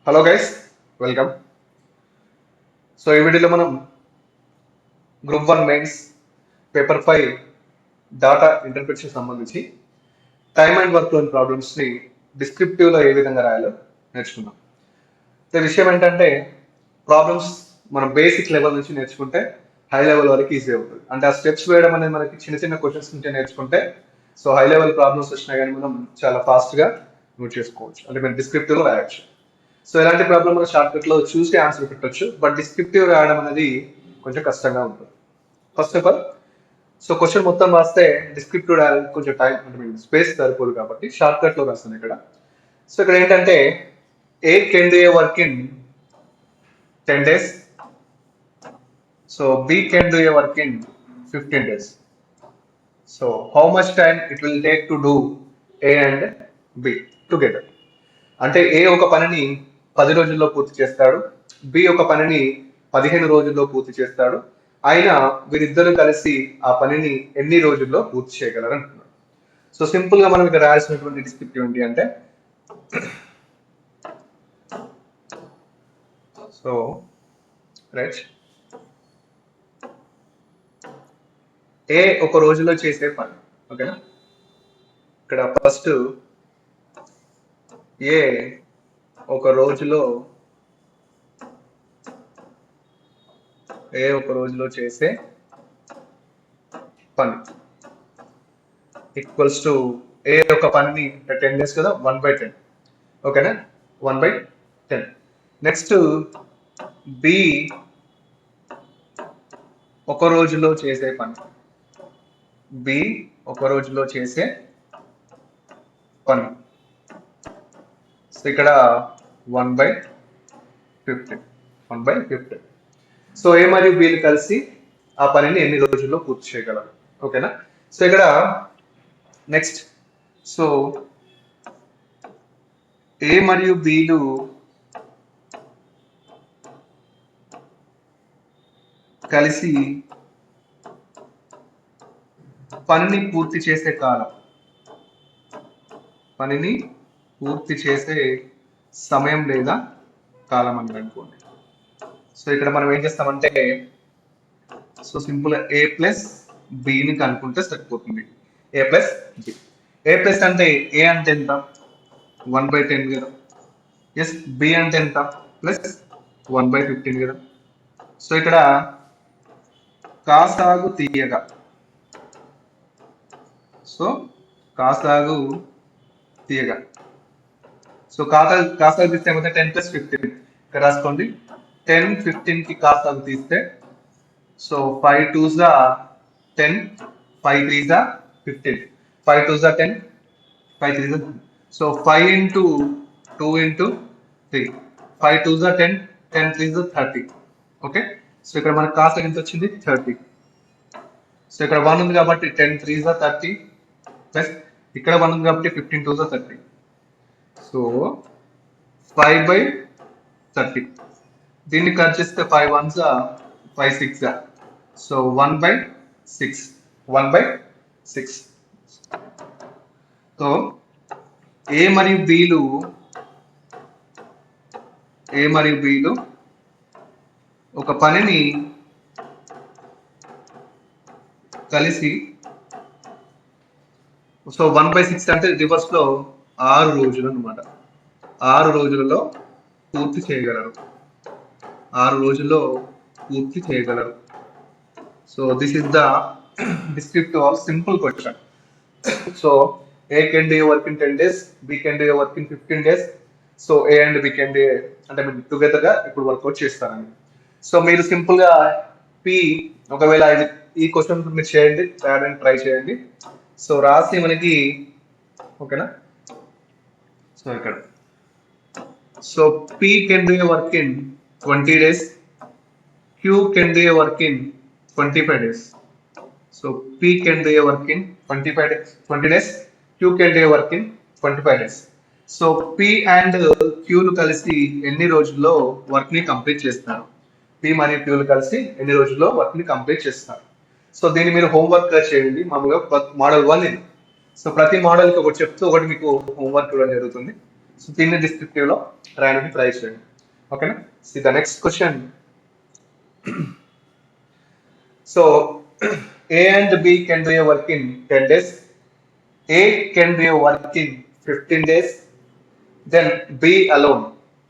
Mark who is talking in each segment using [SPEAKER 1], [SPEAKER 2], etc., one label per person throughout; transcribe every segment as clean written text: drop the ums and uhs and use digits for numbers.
[SPEAKER 1] Hello guys, welcome. So ఈ వీడియోలో మనం group 1 mains paper 5 data interpretation సంబంధించి టైమ్ అండ్ వర్క్ లోని ప్రాబ్లమ్స్ని డిస్క్రిప్టివ్లో ఏ విధంగా రాయాలో నేర్చుకుందాం. విషయం ఏంటంటే ప్రాబ్లమ్స్ మనం బేసిక్ లెవెల్ నుంచి నేర్చుకుంటే హై లెవెల్ వరకు ఈజీ అవుతుంది. అంటే ఆ స్టెప్స్ వేయడం అనేది మనకి చిన్న చిన్న క్వశ్చన్స్ నుంచే నేర్చుకుంటే సో హై లెవెల్ ప్రాబ్లమ్స్ వచ్చినా కానీ మనం చాలా ఫాస్ట్గా నోట్ చేసుకోవచ్చు. అంటే మనం డిస్క్రిప్టివ్లో రాయొచ్చు. సో ఇలాంటి ప్రాబ్లమ్ మనం షార్ట్ కట్ లో చూసి ఆన్సర్ పెట్టొచ్చు, బట్ డిస్క్రిప్టివ్ రాయడం అనేది కొంచెం కష్టంగా ఉంటుంది. First of all so question మొత్తం రాస్తే డిస్క్రిప్టివ్ రాయడానికి కొంచెం టైం అంటే స్పేస్ సరిపోదు కాబట్టి షార్ట్ కట్ లో రాస్తాను ఇక్కడ. సో ఇక్కడ ఏంటంటే A can do a work in 10 days, so B can do a work in 15 days. So how much time it will take to do A and B together. అంటే A ఒక పనిని 10 రోజుల్లో పూర్తి చేస్తాడు, బి ఒక పనిని 15 రోజుల్లో పూర్తి చేస్తాడు. అయినా వీరిద్దరూ కలిసి ఆ పనిని ఎన్ని రోజుల్లో పూర్తి చేయగలరు అంటున్నాడు. సో సింపుల్ గా మనం ఇక్కడ రాయాల్సినటువంటి డిస్క్రిప్టివ్ ఏంటి అంటే సో రైట్ ఏ ఒక రోజులో చేసే పని. ఓకేనా, ఇక్కడ ఫస్ట్ ఏ ఒక రోజులో చేసే పని ఈక్వల్స్ టు ఏ ఒక పనిని 10 days కదా, 1/10. ఓకేనా, 1/10. నెక్స్ట్ బి ఒక రోజులో చేసే పని, బి ఒక రోజులో చేసే పని. సో ఇక్కడ 1/15. సో ఏ మరియు బిలు కలిసి ఆ పనిని ఎన్ని రోజుల్లో పూర్తి చేయగలరు. ఓకేనా, సో ఇక్కడ నెక్స్ట్ సో ఏ మరియు బిలు కలిసి పనిని పూర్తి చేసే కాలం, పనిని పూర్తి చేసే సమయం లేదా కాలం అని అనుకోండి. సో ఇక్కడ మనం ఏం చేస్తామంటే సో సింపుల్ ఏ ప్లస్ బిని కనుక్కుంటే సరిపోతుంది. ఏ ప్లస్ బి. ఏ ప్లస్ అంటే ఏ అంటే ఎంత, 1/10 కదా. ఎస్, బి అంటే ఎంత, ప్లస్ 1/15 కదా. సో ఇక్కడ కాసాగు తీయగా, సో కాసాగు తీయగా సో కాసాగు తీస్తే ఏమైతే 10 + 15 ఇక్కడ రాసుకోండి. 10 15 కి కాసాగు తీస్తే so 5 2s are 10, 5 3s are 15, 5 2s are 10, 5 3s are 10. So 5 into 2 into 3, 5 2s are 10, 10 3s are 30. Okay, so ఇక్కడ మనకు కాస్ట్ ఎంత వచ్చింది, 30. సో ఇక్కడ 1 ఉంది కాబట్టి 10 3s are 30 ప్లస్ ఇక్కడ 1 ఉంది కాబట్టి 15 2s are 30. సో 5/30. దీన్ని కట్ చేస్తే 5 1s are 5 6 are. So 1/6. So ఏ మరియు బిలు ఒక పనిని కలిసి సో 1/6 అంటే రివర్స్ లో 6 రోజులు అనమాట. 6 రోజులలో పూర్తి చేయగలరు. So this is the descriptive of simple question. So A can do work in 10 days, B can do work in 15 days. So A and B can do అంటే మీరు టుగెదర్ గా ఇప్పుడు వర్కౌట్ చేస్తారండి. సో మీరు సింపుల్ గా P ఒకవేళ ఈ question మీరు చేయండి, ట్రై చేయండి. సో రాసి మనకి ఓకేనా. సో ఇక్కడ so P can do work in 20 days, Q can do a work in 25 days. So P can do a work in 20 days, Q can do a work in 25 days. So P and Q కలిసి ఎన్ని రోజుల్లో work ని complete చేస్తారు, P మరియు Q కలిసి ఎన్ని రోజుల్లో work ని కంప్లీట్ చేస్తారు. సో దీన్ని మీరు హోంవర్క్ చేయండి. మామూలుగా మోడల్ 1 ఇది. సో ప్రతి మోడల్కి ఒకటి చెప్తూ ఒకటి మీకు హోంవర్క్ ఇవ్వడం జరుగుతుంది. సో దీన్ని డిస్క్రిప్టివ్ లో రాయడానికి ట్రై చేయండి. ఓకేనా? See the next question. So A and B can do a work in 10 days. A can do a work in 15 days. Then B alone.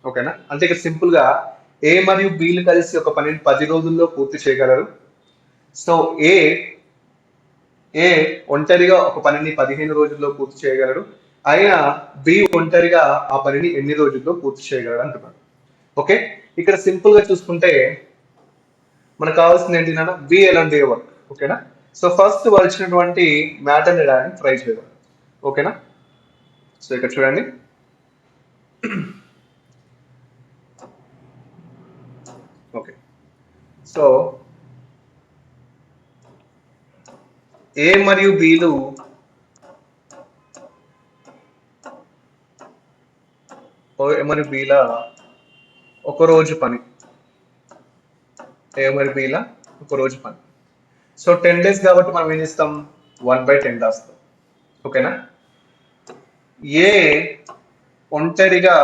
[SPEAKER 1] ఓకేనా? అంటే ఇక్కడ సింపుల్ గా ఏ మరియు బిలు కలిసి ఒక పనిని 10 రోజుల్లో పూర్తి చేయగలరు. సో ఏ ఏ ఒంటరిగా ఒక పనిని 15 రోజుల్లో పూర్తి చేయగలరు. అయినా బి ఒంటరిగా ఆ పనిని ఎన్ని రోజుల్లో పూర్తి చేయగలరు అంటున్నారు. ఓకే, ఇక్కడ సింపుల్ గా చూసుకుంటే మనకు కావాల్సింది ఏంటి నాన్న? బి ఎలాంటి వర్క్. ఓకేనా? సో ఫస్ట్ వాళ్ళు ఇచ్చినటువంటి మ్యాటర్ని రాయడానికి ట్రై చేద్దాం. ఓకేనా? సో ఇక్కడ చూడండి, ఓకే. సో ఏ మరియు బిలు మరియు బీల ఒక రోజు పని, ఏ మరియు బీల ఒక రోజు పని. సో 10 days కాబట్టి మనం ఏం చేస్తాం? 1/10 రాస్తాం. ఓకేనా? ఏ ఒంటరిగా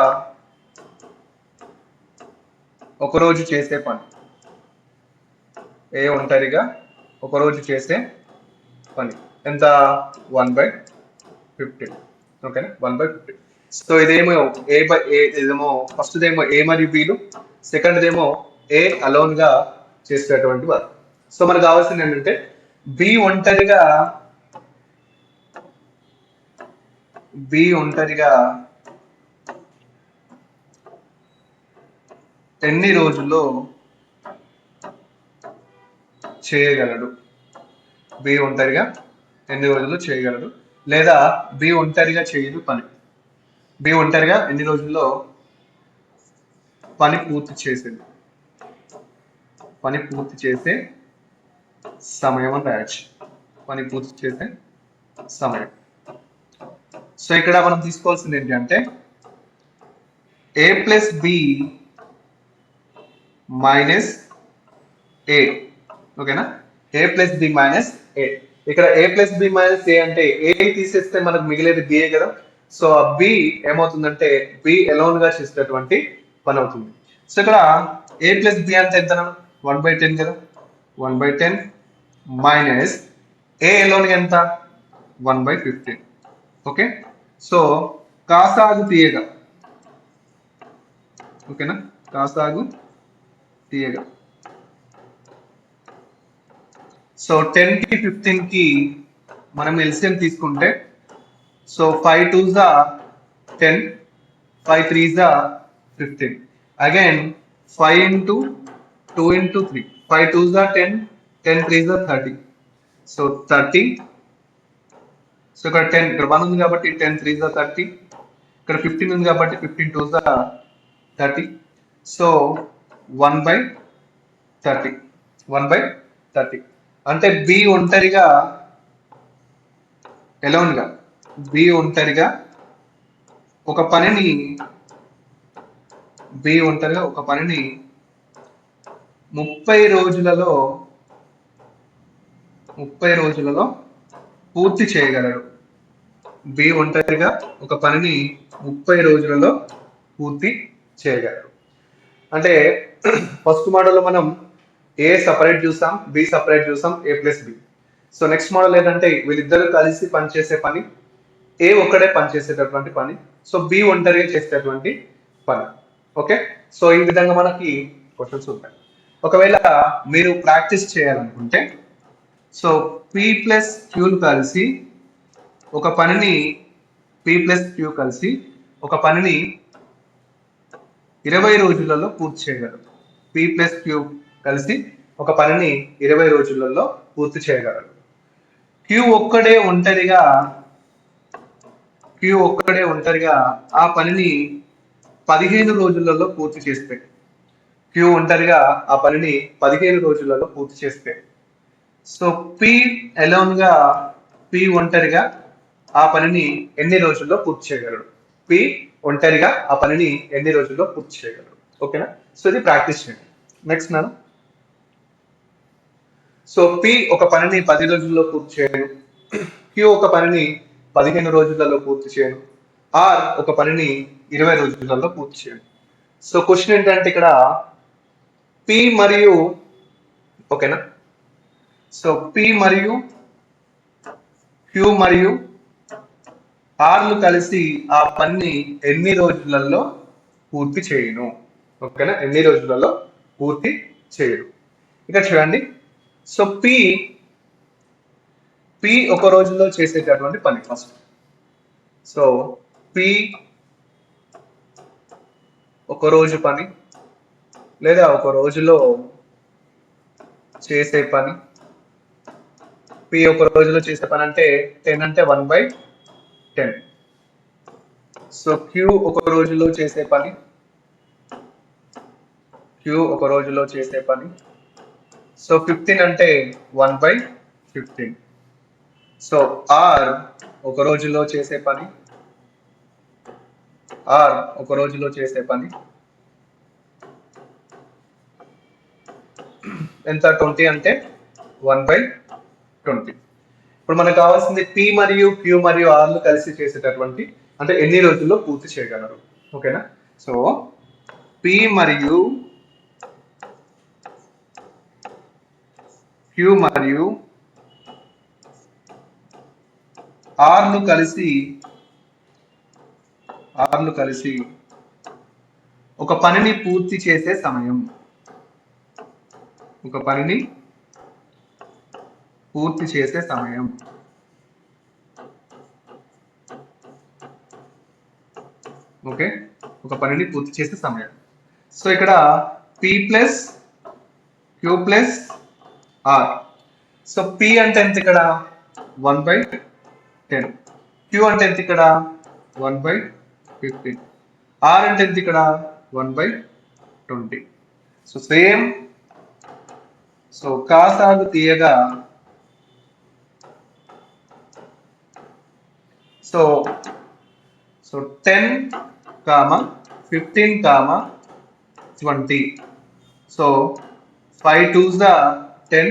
[SPEAKER 1] ఒక రోజు చేసే పని, ఏ ఒంటరిగా ఒక రోజు చేసే పని ఎంత? 1/15. ఓకేనా? 1/15. సో ఇదేమో ఇదేమో ఫస్ట్ దేమో ఏ మరియు బిలు, సెకండ్ దేమో ఏ అలోన్ గా చేసేటటువంటి వర్క్. సో మనకు కావాల్సింది ఏంటంటే బి ఒంటరిగా ఎన్ని రోజుల్లో చేయగలడు, బి ఒంటరిగా ఎన్ని రోజుల్లో చేయగలడు, లేదా బి ఒంటరిగా చేయదు పని, బి ఒంటరిగా ఎన్ని రోజుల్లో పని పూర్తి చేసేది, పని పూర్తి చేసే సమయం అని రాయొచ్చు. పని పూర్తి చేసే సమయం. సో ఇక్కడ మనం తీసుకోవాల్సింది ఏంటి అంటే ఏ ప్లస్ బి మైనస్ ఏ. ఓకేనా? ఏ ప్లస్ బి మైనస్ ఏ. ఇక్కడ ఏ ప్లస్ బి మైనస్ ఏ అంటే ఏ తీసేస్తే మనకు మిగిలేది బిఏ కదా. సో ఆ బి ఏమవుతుందంటే బి ఎలోన్ గా చేసేటటువంటి పని అవుతుంది. సో ఇక్కడ ఏ ప్లస్ బి అంటే ఎంత? 1/10 కదా. 1/10 మైనస్ ఏ ఎలోన్ ఎంత? 1/15. ఓకే, సో కాసాగు తీయగా. ఓకేనా? కాసాగు తీయగా. సో 10 కి 15 కి మనం ఎల్సిఎం తీసుకుంటే so 5 2s are 10, 5 3s are 15. Again 5 into 2 into 3, 5 2s are 10, 10 3s are 30. So 30. So ఇక్కడ 10, ఇక్కడ 1 ఉంది కాబట్టి 10 3s are 30. ఇక్కడ 15 ఉంది కాబట్టి 15 2s are 30. సో 1/30. 1/30 అంటే బి ఒంటరిగా ఎలోన్ గా, బి ఒంటరిగా ఒక పనిని 30 రోజులలో పూర్తి చేయగలడు. బి ఒంటరిగా ఒక పనిని 30 రోజులలో పూర్తి చేయగలడు. అంటే ఫస్ట్ మోడల్లో మనం ఏ సపరేట్ చూసాం, బి సపరేట్ చూసాం, A plus B. So next model ఏంటంటే వీళ్ళిద్దరూ కలిసి పనిచేసే పని, ఏ ఒక్కడే పనిచేసేటటువంటి పని, సో బి ఒంటరిగా చేసేటటువంటి పని. ఓకే, సో ఈ విధంగా మనకి క్వశ్చన్స్ ఉంటాయి. ఒకవేళ మీరు ప్రాక్టీస్ చేయాలనుకుంటే సో పి ప్లస్ క్యూలు కలిసి ఒక పనిని, పి ప్లస్ క్యూ కలిసి ఒక పనిని 20 రోజులలో పూర్తి చేయగలరు. పి ప్లస్ క్యూ కలిసి ఒక పనిని 20 రోజులలో పూర్తి చేయగలరు. క్యూ ఒక్కడే ఒంటరిగా ఆ పనిని 15 రోజులలో పూర్తి చేస్తే, క్యూ ఒంటరిగా ఆ పనిని 15 రోజులలో పూర్తి చేస్తే, సో పి ఎలోన్ గా, పి ఒంటరిగా ఆ పనిని ఎన్ని రోజుల్లో పూర్తి చేయగలడు, పి ఒంటరిగా ఆ పనిని ఎన్ని రోజుల్లో పూర్తి చేయగలడు. ఓకేనా? సో ఇది ప్రాక్టీస్ చేయండి. నెక్స్ట్ నాన్న, సో పి ఒక పనిని 10 రోజుల్లో పూర్తి చేయను, క్యూ ఒక పనిని 15 రోజులలో పూర్తి చేయను. ఆర్ ఒక పనిని 20 రోజులలో పూర్తి చేయండి. సో క్వశ్చన్ ఏంటంటే ఇక్కడ పి మరియు ఓకేనా, సో పి మరియు క్యూ మరియు ఆర్లు కలిసి ఆ పని ఎన్ని రోజులలో పూర్తి చేయను. ఓకేనా, ఎన్ని రోజులలో పూర్తి చేయరు. ఇక్కడ చూడండి, సో పి ఒక రోజులో చేసేటటువంటి పని ఫస్ట్. సో పి ఒక రోజు పని లేదా ఒక రోజులో చేసే పని. పి ఒక రోజులో చేసే పని అంటే 10 అంటే 1/10. సో క్యూ ఒక రోజులో చేసే పని, ఒక రోజులో చేసే పని. సో 15 అంటే 1/15. సో ఆర్ ఒక రోజులో చేసే పని, ఒక రోజులో చేసే పని ఎంత? 20 అంటే 1/20. ఇప్పుడు మనకు కావాల్సింది పి మరియు క్యూ మరియు ఆర్లు కలిసి చేసేటటువంటి అంటే ఎన్ని రోజుల్లో పూర్తి చేయగలరు. ఓకేనా, సో పి మరియు క్యూ మరియు ఆర్లు కలిసి ఒక పనిని పూర్తి చేసే సమయం, ఒక పనిని పూర్తి చేసే సమయం. ఓకే, ఒక పనిని పూర్తి చేసే సమయం. సో ఇక్కడ P plus Q plus R. So P అంటే ఎంత ఇక్కడ? 1/10. క్యూ అంటే ఎంత ఇక్కడ? 1/15. ఆర్ అంటే ఎంత ఇక్కడ? 1/20. So same. సో కాసాగు తీయగా so 10, 15, 20. So 5 2s are 10,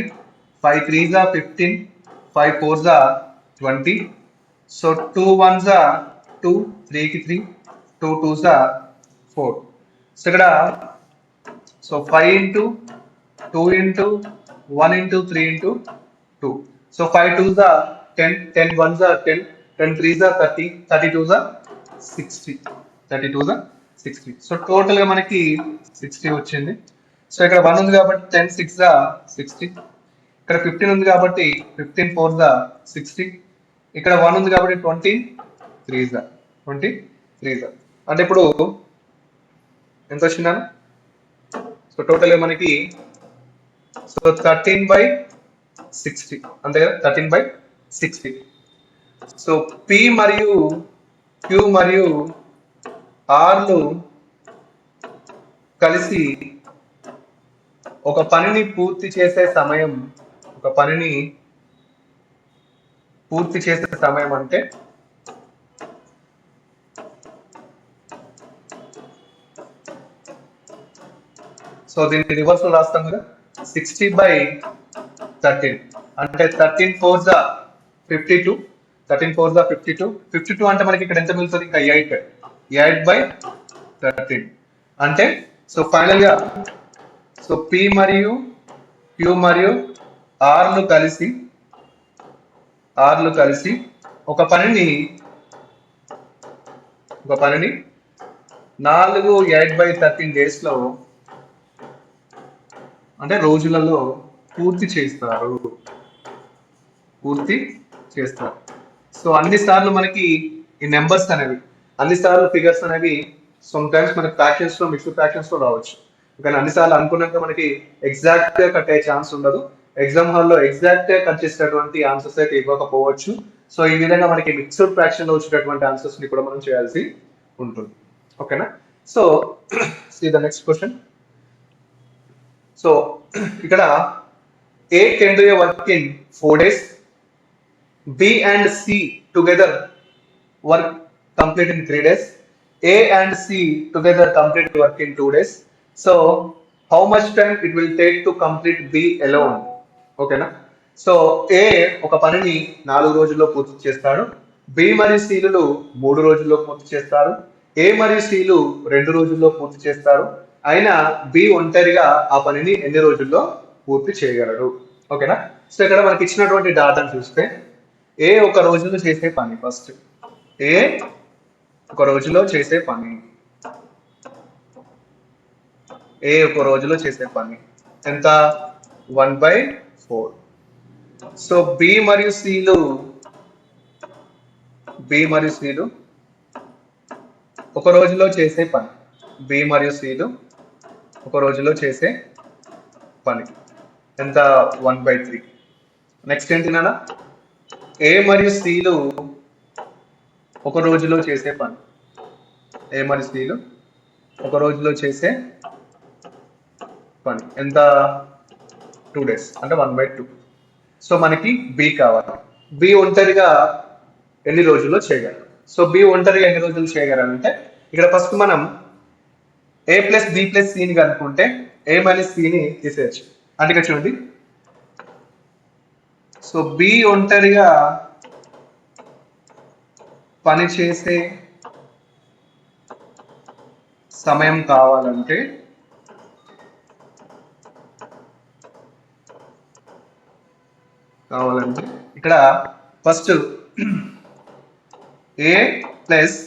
[SPEAKER 1] 5 3s are 15, 5 4s are 20. So 2 1s are 2, 3 కి 3, 2 2s are 4. సో ఇక్కడ so 5 into 2 into 1 into 3 into 2. So 5 2s are 10, 10 1s are 10, 10 3s are 30, 30 2s are 60, 32s are 60. So total గా మనకి 60 వచ్చింది. So ఇక్కడ 1 ఉంది కాబట్టి 10 6 60. ఇక్కడ 15 ఉంది కాబట్టి 15 4 60. ఇక్కడ 1 ఉంది కాబట్టి 23 అంటే ఇప్పుడు ఎంత వచ్చిందాను? సో టోటల్ గా మనకి సో 13/60 అంతే కదా, 13/60. సో పి మరియు క్యూ మరియు ఆర్లు కలిసి ఒక పనిని పూర్తి చేసే సమయం, అంటే సో దీన్ని రివర్స్ లో రాస్తాం కదా, 60/13 అంటే 13 4s are 52, 13 4s are 52. 52 అంటే మనకి ఇక్కడ ఎంత మిగులుతుంది? ఇంకా 8/13 అంటే సో ఫైనల్ గా సో పి మరియు క్యూ మరియు ఆర్లు కలిసి ఒక పనిని 4 8/13 డేస్ లో అంటే రోజులలో పూర్తి చేస్తారు. సో అన్ని సార్లు మనకి ఈ నెంబర్స్ అనేవి, అన్ని సార్లు ఫిగర్స్ అనేవి సమ్ టైమ్స్ మనకి ఫ్రాక్షన్స్ లో, మిక్స్డ్ ఫ్రాక్షన్స్ లో రావచ్చు. కానీ అన్నిసార్లు అనుకున్నాక మనకి ఎగ్జాక్ట్ గా కట్ అయ్యే ఛాన్స్ ఉండదు. ఎగ్జామ్ హాల్లో ఎగ్జాక్ట్ గా కట్ చేసేటటువంటి ఆన్సర్స్ అయితే ఇవ్వకపోవచ్చు. సో ఈ విధంగా మనకి మిక్స్డ్ ఫ్రాక్షన్ లో వచ్చేటటువంటి ఆన్సర్స్ ని కూడా మనం చేయాల్సి ఉంటుంది. ఓకేనా, so see the next question. So ఇక్కడ A can do a work in 4 days, B and C together work complete in 3 days, A and C together complete work in 2 days. So how much time it will take to complete B alone? ఓకేనా, so A ఒక పనిని 4 రోజుల్లో పూర్తి చేస్తాడు, B మరియు seal 3 రోజుల్లో పూర్తి చేస్తారు. ఏ మరియు సీలు 2 రోజుల్లో పూర్తి చేస్తారు. అయినా బి ఒంటరిగా ఆ పనిని ఎన్ని రోజుల్లో పూర్తి చేయగలడు. ఓకేనా. సో ఇక్కడ మనకి ఇచ్చినటువంటి డాటాను చూస్తే ఏ ఒక రోజులో చేసే పని, ఫస్ట్ ఏ ఒక రోజులో చేసే పని, ఏ ఒక రోజులో చేసే పని ఎంత? 1/4. సో బి మరియు సీలు ఒక రోజులో చేసే పని, బి మరియు సీలు ఒక రోజులో చేసే పని ఎంత? 1/3. నెక్స్ట్ ఏంటి నాన్న? ఏ మరియు సీలు ఒక రోజులో చేసే పని, ఏ మరియు సీలు ఒక రోజులో చేసే పని ఎంత? 2 days అంటే 1/2. సో మనకి బి కావాలి. బి ఒంటరిగా ఎన్ని రోజుల్లో చేయగలరు? సో బి ఒంటరిగా ఎన్ని రోజులు చేయగలరంటే ఇక్కడ ఫస్ట్ మనం ఏ ప్లస్ బి ప్లస్ సిని కనుక్కుంటే ఏ మైనస్ సిని తీసేయచ్చు. అంటే ఇక్కడ చూడండి, సో బి ఒంటరిగా పని చేసే సమయం కావాలంటే ఇక్కడ ఫస్ట్ ఏ ప్లస్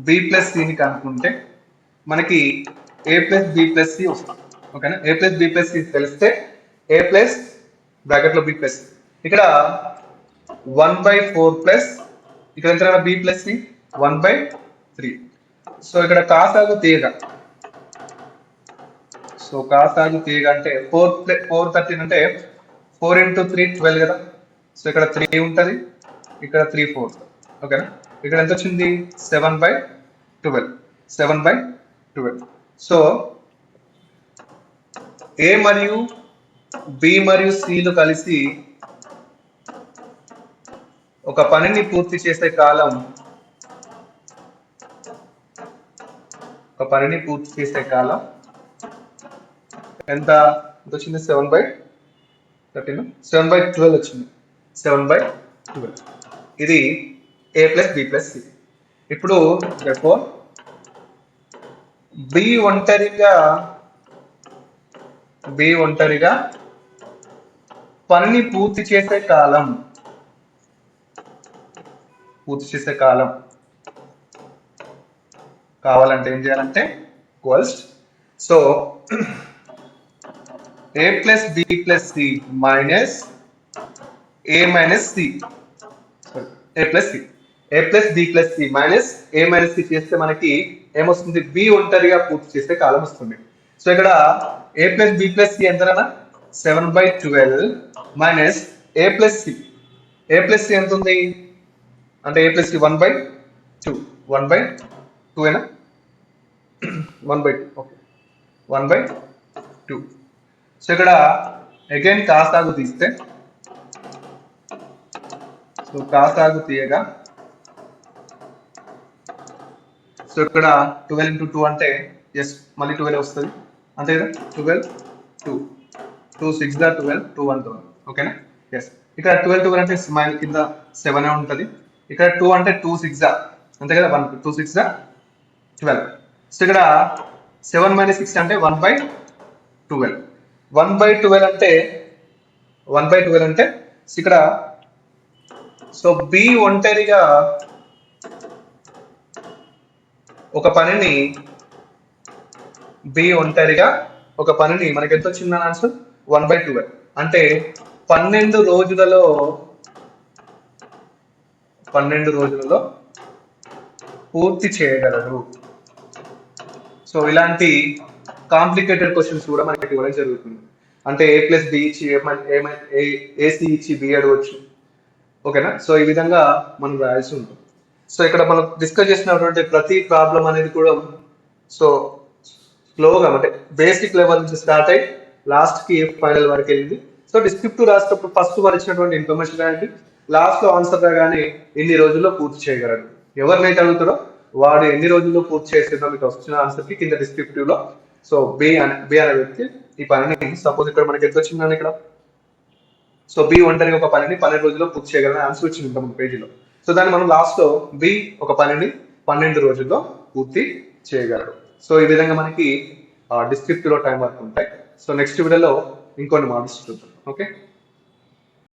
[SPEAKER 1] బి ప్లస్ సిని కనుక్కుంటే మనకి ఏ ప్లస్ బి ప్లస్ సి వస్తుంది. ఓకేనా. ఏ ప్లస్ బి ప్లస్ సి తెలిస్తే ఏ ప్లస్ బ్రాకెట్లో బి ప్లస్, ఇక్కడ 1/4 ప్లస్ ఇక్కడ ఎంత? B plus C 1/3. సో ఇక్కడ కాసాగు తీగ, సో కాసాగు తీగ అంటే 4 13 అంటే 4 × 3 12 కదా. సో ఇక్కడ 3 ఉంటుంది, ఇక్కడ 3 4. ఓకేనా. ఇక్కడ ఎంత వచ్చింది? 7/12. 7/12. సో ఏ మరియు బి మరియు సిలు కలిసి ఒక పనిని పూర్తి చేసే కాలం, ఎంత వచ్చింది? 7/13, 7/12 వచ్చింది. 7/12 ఇది A plus B plus C. ఇప్పుడు బి ఒంటరిగా పనిని పూర్తి చేసే కాలం కావాలంటే ఏం చేయాలంటే equals, so A plus B plus C minus A minus C, A plus B plus C minus A minus C చేస్తే మనకి ఏమొస్తుంది? బి ఒంటరిగా పూర్తి చేసే కాలం వస్తుంది. సో ఇక్కడ A plus B plus C ఎంతనా? 7/12 minus A plus C. A plus C ఎంత ఉంది అంటే ఏ ప్లస్ సి 1/2. 1/2 ఏనా? 1/2. ఓకే, 1/2. సో ఇక్కడ అగైన్ కాసాగు తీస్తే, సో కాసాగు తీయగా, సో ఇక్కడ 12 × 2 అంటే ఎస్ మళ్ళీ 12 వస్తుంది అంతే కదా. 12 2 2 6 12 2 1 12. ఓకేనా. ఎస్ ఇక్కడ 12 12 అంటే స్మైల్ కింద 7 ఉంటుంది. ఇక్కడ 2 అంటే 2 6 అంతే కదా. 1 2 6 12. సో ఇక్కడ 7 - 6 అంటే 1/12. 1/12 అంటే ఇక్కడ సో బి ఒంటరిగా ఒక పనిని మనకి ఎంత వచ్చింది ఆన్సర్? 1/12 అంటే 12 రోజులలో పూర్తి చేయగలరు. సో ఇలాంటి కాంప్లికేటెడ్ క్వశ్చన్స్ కూడా మనకి ఇవ్వడం జరుగుతుంది. అంటే ఏ ప్లస్ బి ఇచ్చి ఏసీ ఇచ్చి బి అడగవచ్చు. ఓకేనా. సో ఈ విధంగా మనం రాయాల్సి ఉంటుంది. సో ఇక్కడ మనం డిస్కస్ చేసినటువంటి ప్రతి ప్రాబ్లం అనేది కూడా సో స్లోగా అంటే బేసిక్ లెవెల్ నుంచి స్టార్ట్ అయ్యి లాస్ట్ కి ఫైనల్ వరకు వెళ్ళింది. సో డిస్క్రిప్టివ్ రాసేటప్పుడు ఫస్ట్ వారు ఇచ్చినటువంటి ఇన్ఫర్మేషన్ రాయండి, లాస్ట్ లో ఆన్సర్ రాగానే ఎన్ని రోజుల్లో పూర్తి చేయగలరు. ఎవరినైతే అడుగుతారో వాడు ఎన్ని రోజుల్లో పూర్తి చేసేదో మీకు వచ్చిన ఆన్సర్ కి కింద డిస్క్రిప్టివ్ లో సో బి అనే వ్యక్తి ఈ పనిని సపోజ్ ఇక్కడ మనకి ఎంత వచ్చిందని ఇక్కడ సో బి ఒంటరిగా ఒక పనిని 12 రోజుల్లో పూర్తి చేయగలని ఆన్సర్ ఇచ్చి ఉంటాం పేజీలో. సో దాన్ని మనం లాస్ట్ లో బి ఒక పనిని 12 రోజుల్లో పూర్తి చేయగలరు. సో ఈ విధంగా మనకి డిస్క్రిప్టివ్ లో టైం వర్క్ ఉంటాయి. సో నెక్స్ట్ వీడియోలో ఇంకొన్ని మోడల్స్ చూద్దాం. ఓకే.